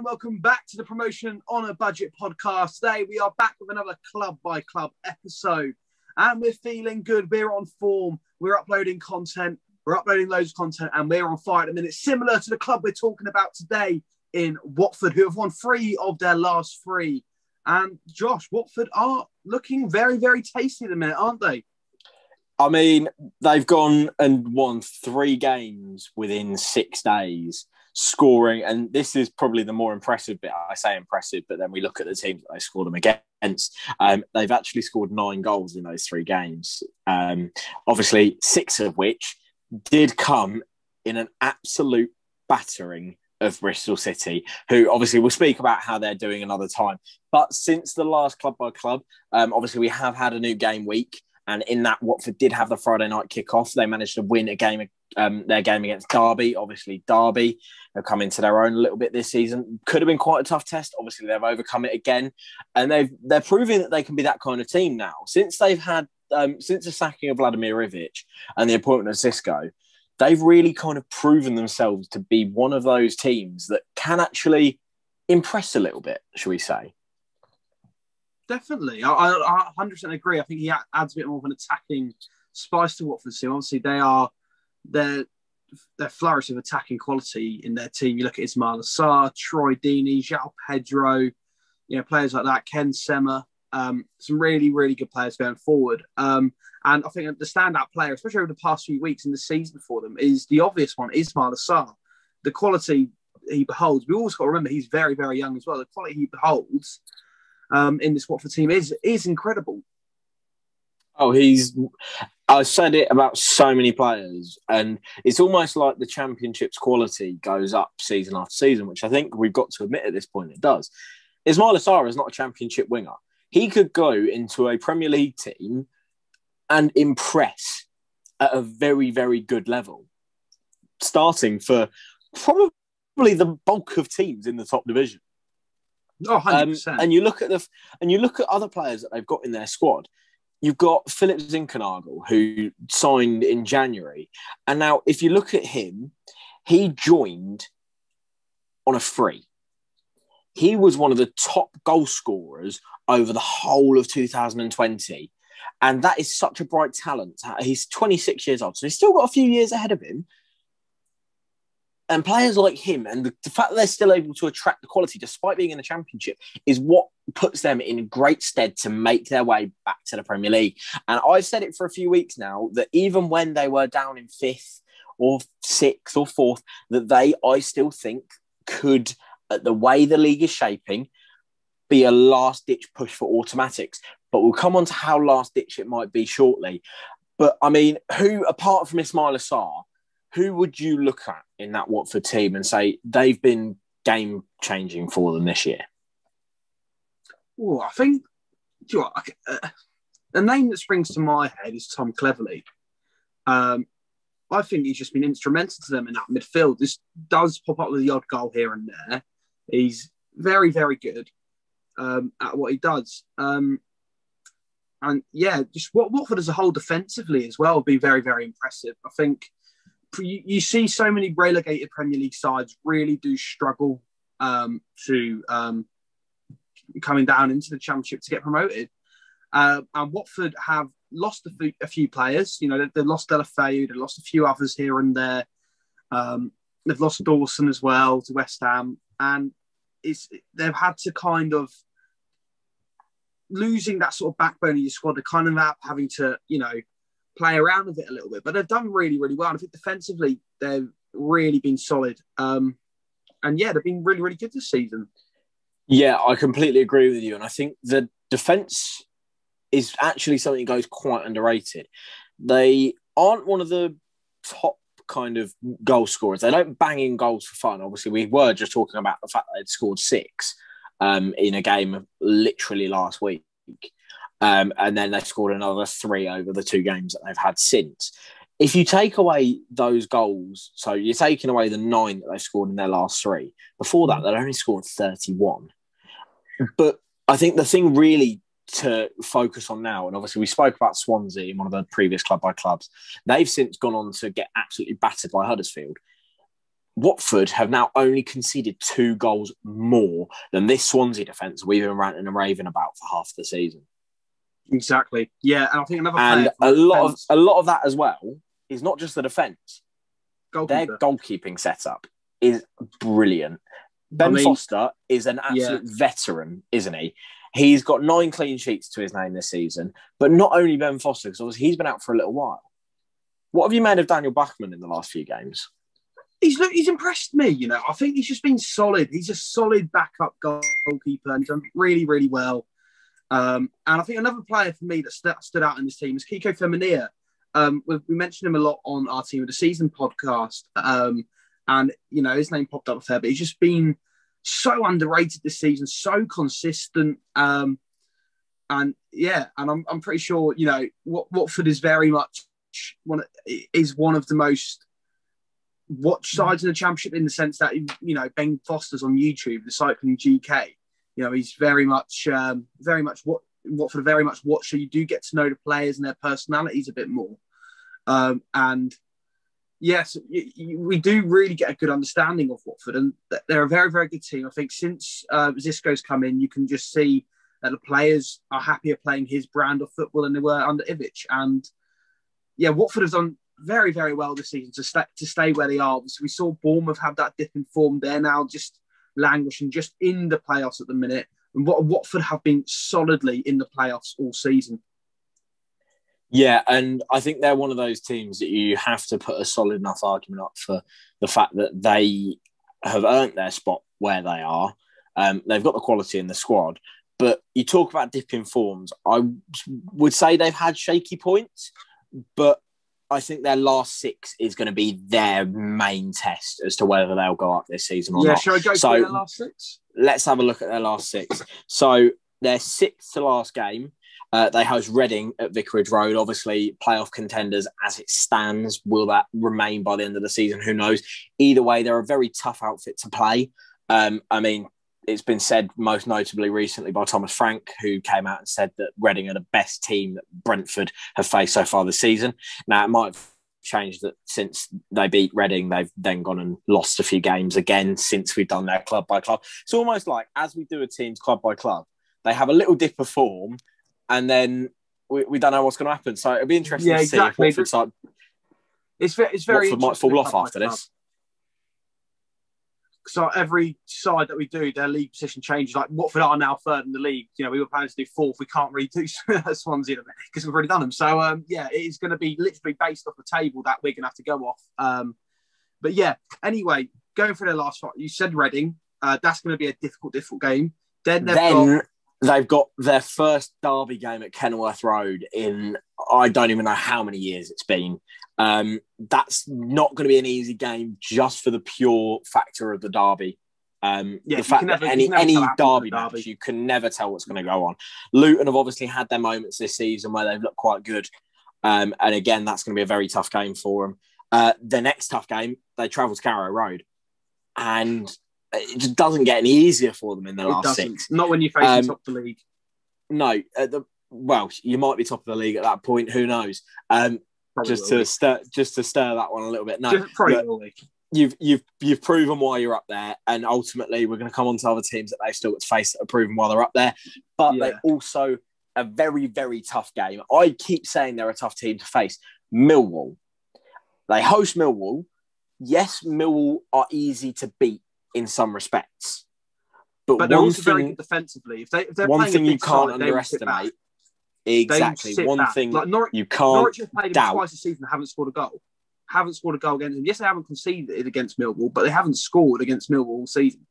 welcome back to the Promotion on a Budget podcast. Today we are back with another club by club episode and we're feeling good. We're on form. We're uploading content. We're uploading loads of content and we're on fire at the minute. Similar to the club we're talking about today in Watford, who have won 3 of their last 3. And Josh, Watford are looking very, very tasty at the minute, aren't they? I mean, they've gone and won 3 games within 6 days, scoring, and this is probably the more impressive bit. I say impressive, but then we look at the teams that they scored them against. They've actually scored 9 goals in those 3 games. Obviously, 6 of which did come in an absolute battering of Bristol City, who obviously we'll speak about how they're doing another time. But since the last club by club, obviously we have had a new game week. And in that, Watford did have the Friday night kickoff. They managed to win a game, their game against Derby. Obviously, Derby have come into their own a little bit this season. Could have been quite a tough test. Obviously, they've overcome it again, and they're proving that they can be that kind of team now. Since they've had since the sacking of Vladimir Ivic and the appointment of Xisco, they've really kind of proven themselves to be one of those teams that can actually impress a little bit, shall we say? Definitely. I 100% agree. I think he adds a bit more of an attacking spice to Watford's team. Obviously, they're flourish of attacking quality in their team. You look at Ismail Assar, Troy Deeney, João Pedro, players like that, Ken Sema, some really, really good players going forward. And I think the standout player, especially over the past few weeks in the season for them, is the obvious one, Ismail Assar. The quality he beholds, we always got to remember he's very, very young as well. The quality he beholds in this Watford team is incredible. Oh, I said it about so many players, and it's almost like the Championship's quality goes up season after season, which I think we've got to admit at this point it does. Ismail Assar is not a Championship winger. He could go into a Premier League team and impress at a very, very good level, starting for probably the bulk of teams in the top division. Oh, 100%. And you look at other players that they've got in their squad. You've got Philip Zinkernagel, who signed in January. And now, if you look at him, he joined on a free. He was one of the top goal scorers over the whole of 2020. And that is such a bright talent. He's 26 years old, so he's still got a few years ahead of him. And players like him and the fact that they're still able to attract the quality despite being in the Championship is what puts them in great stead to make their way back to the Premier League. And I've said it for a few weeks now that even when they were down in 5th or 6th or 4th, that I still think could, the way the league is shaping, be a last-ditch push for automatics. But we'll come on to how last-ditch it might be shortly. But, I mean, who, apart from Ismail Assar, who would you look at in that Watford team and say they've been game-changing for them this year? Oh, I think the name that springs to my head is Tom Cleverley. I think he's just been instrumental to them in that midfield. This does pop up with the odd goal here and there. He's very, very good at what he does. And yeah, just Watford as a whole defensively as well would be very, very impressive. I think you see so many relegated Premier League sides really do struggle to coming down into the Championship to get promoted. And Watford have lost a few players. They've lost Delafeu, they've lost a few others here and there. They've lost Dawson as well to West Ham. And they've had to kind of losing that sort of backbone of your squad, they're kind of having to, play around with it a little bit, but they've done really, really well. And I think defensively, they've really been solid. And yeah, they've been really, really good this season. Yeah, I completely agree with you. And I think the defence is actually something that goes quite underrated. They aren't one of the top kind of goal scorers. They don't bang in goals for fun. Obviously, we were just talking about the fact that they'd scored 6 in a game literally last week. And then they scored another 3 over the 2 games that they've had since. If you take away those goals, so you're taking away the 9 that they scored in their last 3, before that, they'd only scored 31. But I think the thing really to focus on now, and obviously we spoke about Swansea in one of the previous club by clubs, they've since gone on to get absolutely battered by Huddersfield. Watford have now only conceded 2 goals more than this Swansea defence we've been ranting and raving about for half the season. Exactly. Yeah, and I think another and player a lot of that as well is not just the defence. Their goalkeeping setup is brilliant. Ben Foster is an absolute veteran, isn't he? He's got 9 clean sheets to his name this season. But not only Ben Foster, because obviously he's been out for a little while. What have you made of Daniel Bachmann in the last few games? He's impressed me, you know. I think he's just been solid. He's a solid backup goalkeeper and he's done really, really well. And I think another player for me that stood out in this team is Kiko Feminia. We mentioned him a lot on our Team of the Season podcast. And, you know, his name popped up a fair bit. He's just been so underrated this season, so consistent. And I'm pretty sure, you know, Watford is very much one of the most watched sides in the Championship in the sense that, you know, Ben Foster's on YouTube, the Cycling GK. You know, he's very much what Watford very much watch. So you do get to know the players and their personalities a bit more. And yes, we do really get a good understanding of Watford, and they're a very, very good team. I think since Xisco's come in, you can just see that the players are happier playing his brand of football than they were under Ivic. And yeah, Watford have done very, very well this season to stay where they are. So we saw Bournemouth have that dip in form. They're now just languishing just in the playoffs at the minute. And Watford have been solidly in the playoffs all season. Yeah, and I think they're one of those teams that you have to put a solid enough argument up for the fact that they have earned their spot where they are. They've got the quality in the squad. But you talk about dipping forms. I would say they've had shaky points, but I think their last 6 is going to be their main test as to whether they'll go up this season or not. Yeah, shall I go through their last 6? Let's have a look at their last 6. So their 6th to last game, they host Reading at Vicarage Road. Obviously, playoff contenders as it stands. Will that remain by the end of the season? Who knows? Either way, they're a very tough outfit to play. I mean, it's been said most notably recently by Thomas Frank, who came out and said that Reading are the best team that Brentford have faced so far this season. Now, it might have changed that since they beat Reading, they've then gone and lost a few games again since we've done their club by club. It's almost like as we do a team's club by club, they have a little dip of form and then we don't know what's going to happen. So it'll be interesting to see if Watford start. It's very Watford might fall off after this. So every side that we do, their league position changes. Like Watford are now 3rd in the league. You know, we were planning to do 4th. We can't really do Swansea because we've already done them. So it is going to be literally based off the table that we're going to have to go off. But yeah, anyway, going for their last fight, you said Reading. That's going to be a difficult game. Then they've got their first derby game at Kenilworth Road in I don't even know how many years it's been. That's not going to be an easy game just for the pure factor of the derby. The fact that any derby match, you can never tell what's going to go on. Luton have obviously had their moments this season where they've looked quite good. And again, that's going to be a very tough game for them. The next tough game, they travel to Carrow Road. And it just doesn't get any easier for them in the last 6. Not when you're facing top of the league. No. You might be top of the league at that point. Who knows? Just to stir that one a little bit. No, you've proven why you're up there, and ultimately we're going to come on to other teams that they've still got to face that are proven while they're up there. But they also a very, very tough game. I keep saying they're a tough team to face. Millwall. They host Millwall. Yes, Millwall are easy to beat in some respects, but they're also very good defensively. If they're one thing you can't side, underestimate. Exactly. One thing like you can't Norwich have played doubt. Them twice this season and haven't scored a goal. Against them. Yes, they haven't conceded against Millwall, but they haven't scored against Millwall all season.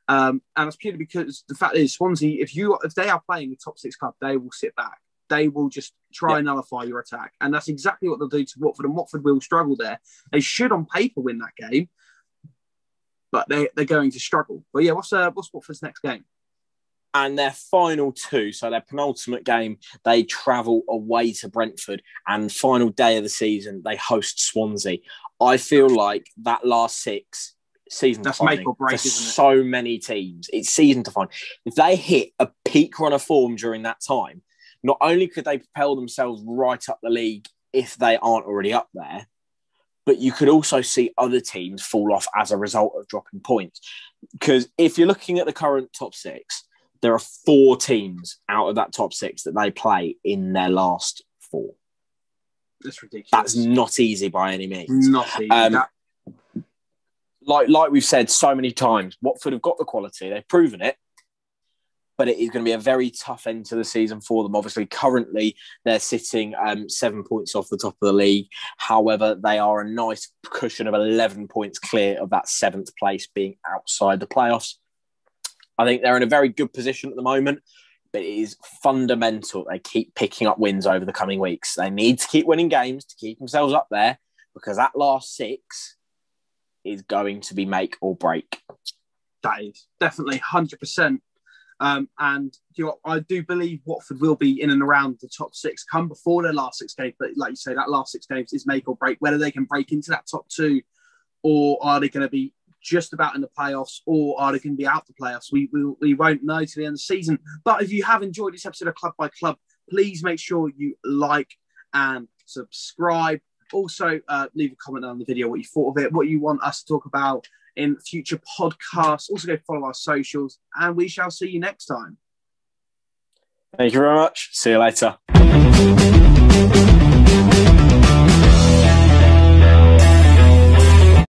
And it's purely because the fact is, Swansea, if they are playing the top 6 club, they will sit back. They will just try and nullify your attack. And that's exactly what they'll do to Watford, and Watford will struggle there. They should, on paper, win that game, but they're going to struggle. But yeah, what's Watford's next game? And their final 2, so their penultimate game, they travel away to Brentford, and final day of the season, they host Swansea. I feel like that last 6 season that's defining make or break, for isn't it? So many teams. It's season defining. If they hit a peak run of form during that time, not only could they propel themselves right up the league if they aren't already up there, but you could also see other teams fall off as a result of dropping points. Because if you're looking at the current top 6, there are 4 teams out of that top 6 that they play in their last 4. That's ridiculous. That's not easy by any means. Not easy. Like we've said so many times, Watford have got the quality. They've proven it. But it is going to be a very tough end to the season for them. Obviously, currently, they're sitting 7 points off the top of the league. However, they are a nice cushion of 11 points clear of that 7th place being outside the playoffs. I think they're in a very good position at the moment, but it is fundamental they keep picking up wins over the coming weeks. They need to keep winning games to keep themselves up there, because that last 6 is going to be make or break. That is definitely 100%. And I do believe Watford will be in and around the top 6 come before their last 6 games. But like you say, that last 6 games is make or break, whether they can break into that top 2, or are they going to be just about in the playoffs, or are they going to be out the playoffs? We won't know till the end of the season. But if you have enjoyed this episode of Club by Club, please make sure you like and subscribe. Also, leave a comment on the video, what you thought of it, what you want us to talk about in future podcasts. Also, go follow our socials, and we shall see you next time. Thank you very much. See you later.